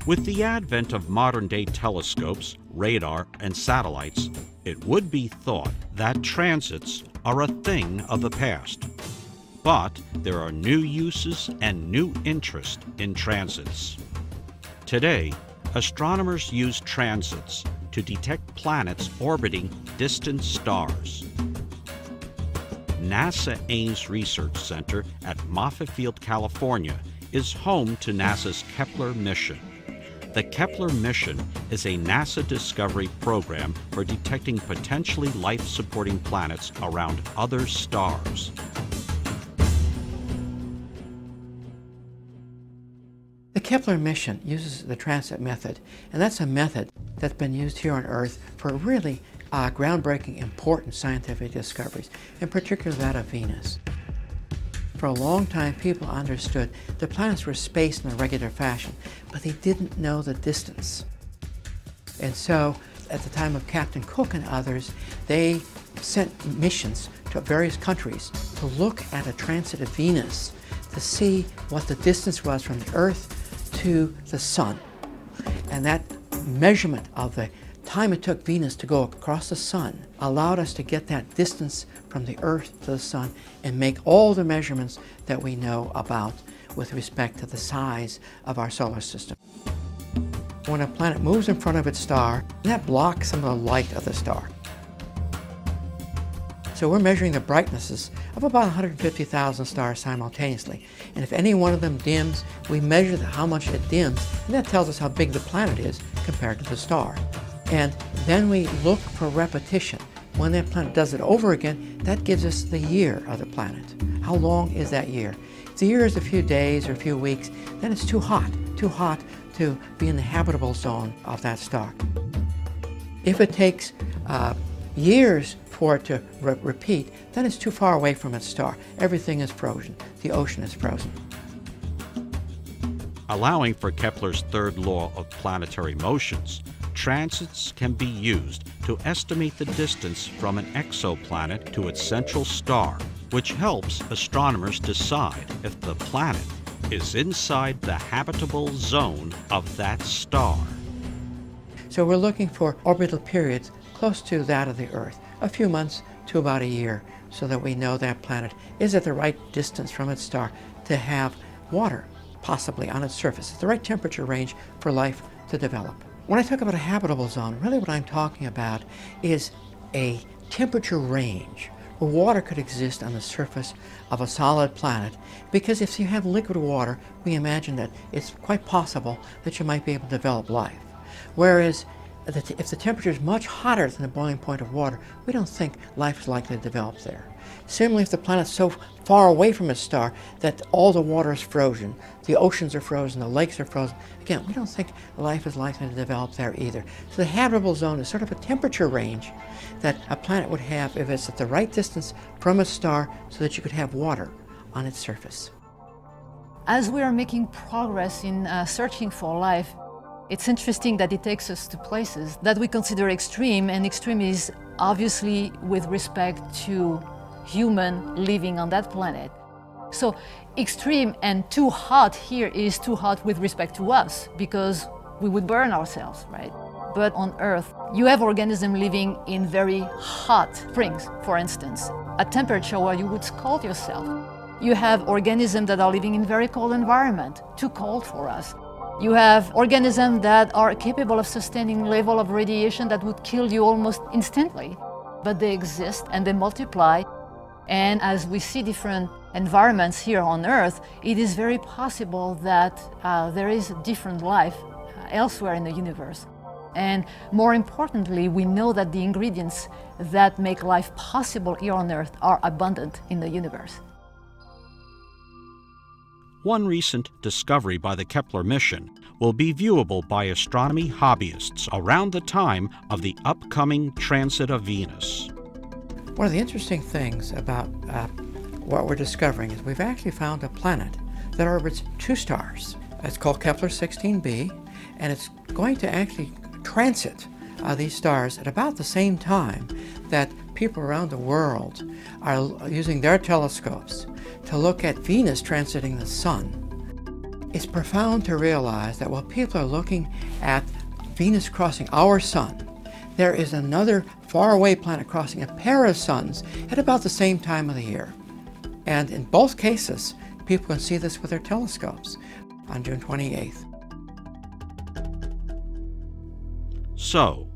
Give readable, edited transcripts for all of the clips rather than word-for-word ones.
With the advent of modern-day telescopes, radar, and satellites, it would be thought that transits are a thing of the past. But there are new uses and new interest in transits. Today, astronomers use transits to detect planets orbiting distant stars. NASA Ames Research Center at Moffett Field, California, is home to NASA's Kepler mission. The Kepler mission is a NASA discovery program for detecting potentially life-supporting planets around other stars. The Kepler mission uses the transit method, and that's a method that's been used here on Earth for really groundbreaking, important scientific discoveries, in particular that of Venus. For a long time, people understood the planets were spaced in a regular fashion, but they didn't know the distance. And so, at the time of Captain Cook and others, they sent missions to various countries to look at a transit of Venus to see what the distance was from the Earth to the Sun. And that measurement of the time it took Venus to go across the Sun allowed us to get that distance from the Earth to the Sun and make all the measurements that we know about with respect to the size of our solar system. When a planet moves in front of its star, that blocks some of the light of the star. So we're measuring the brightnesses of about 150,000 stars simultaneously. And if any one of them dims, we measure how much it dims, and that tells us how big the planet is compared to the star. And then we look for repetition. When that planet does it over again, that gives us the year of the planet. How long is that year? If the year is a few days or a few weeks, then it's too hot to be in the habitable zone of that star. If it takes years for it to repeat, then it's too far away from its star. Everything is frozen. The ocean is frozen. Allowing for Kepler's third law of planetary motions, transits can be used to estimate the distance from an exoplanet to its central star, which helps astronomers decide if the planet is inside the habitable zone of that star. So we're looking for orbital periods close to that of the Earth, a few months to about a year, so that we know that planet is at the right distance from its star to have water possibly on its surface, at the right temperature range for life to develop. When I talk about a habitable zone, really what I'm talking about is a temperature range where water could exist on the surface of a solid planet, because if you have liquid water, we imagine that it's quite possible that you might be able to develop life. Whereas if the temperature is much hotter than the boiling point of water, we don't think life is likely to develop there. Similarly, if the planet's so far away from its star that all the water is frozen, the oceans are frozen, the lakes are frozen, again, we don't think life is likely to develop there either. So the habitable zone is sort of a temperature range that a planet would have if it's at the right distance from its star so that you could have water on its surface. As we are making progress in searching for life, it's interesting that it takes us to places that we consider extreme, and extreme is obviously with respect to human living on that planet. So extreme and too hot here is too hot with respect to us, because we would burn ourselves, right? But on Earth, you have organisms living in very hot springs, for instance, a temperature where you would scald yourself. You have organisms that are living in very cold environment, too cold for us. You have organisms that are capable of sustaining level of radiation that would kill you almost instantly, but they exist and they multiply. And as we see different environments here on Earth, it is very possible that there is different life elsewhere in the universe. And more importantly, we know that the ingredients that make life possible here on Earth are abundant in the universe. One recent discovery by the Kepler mission will be viewable by astronomy hobbyists around the time of the upcoming transit of Venus. One of the interesting things about what we're discovering is we've actually found a planet that orbits two stars. It's called Kepler 16b, and it's going to actually transit these stars at about the same time that people around the world are using their telescopes to look at Venus transiting the Sun. It's profound to realize that while people are looking at Venus crossing our sun, there is another faraway planet crossing a pair of suns at about the same time of the year. And in both cases, people can see this with their telescopes on June 28th. So,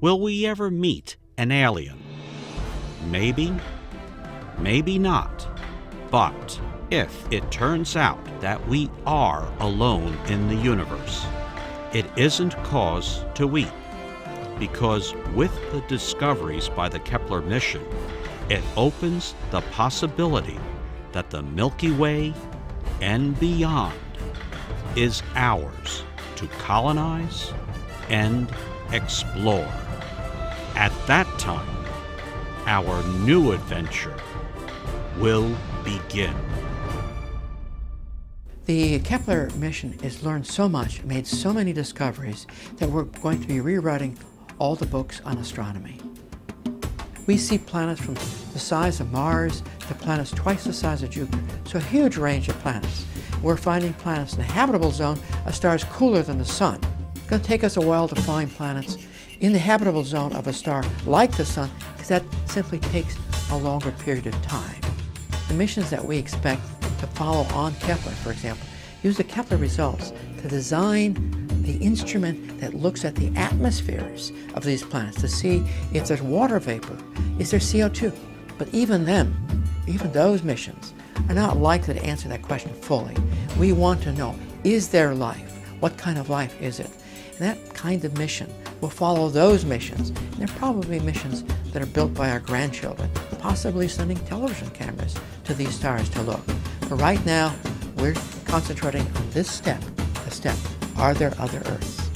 will we ever meet an alien? Maybe, maybe not. But if it turns out that we are alone in the universe, it isn't cause to weep, because with the discoveries by the Kepler mission, it opens the possibility that the Milky Way and beyond is ours to colonize and explore. At that time, our new adventure will begin. The Kepler mission has learned so much, made so many discoveries, that we're going to be rewriting all the books on astronomy. We see planets from the size of Mars to planets twice the size of Jupiter, so a huge range of planets. We're finding planets in the habitable zone of stars cooler than the Sun. It's going to take us a while to find planets in the habitable zone of a star like the Sun, because that simply takes a longer period of time. The missions that we expect to follow on Kepler, for example, use the Kepler results to design the instrument that looks at the atmospheres of these planets to see if there's water vapor, is there CO2. But even those missions are not likely to answer that question fully. We want to know, is there life? What kind of life is it? And that kind of mission will follow those missions. And they're probably missions that are built by our grandchildren, possibly sending television cameras to these stars to look. But right now, we're concentrating on this step, the step, are there other Earths?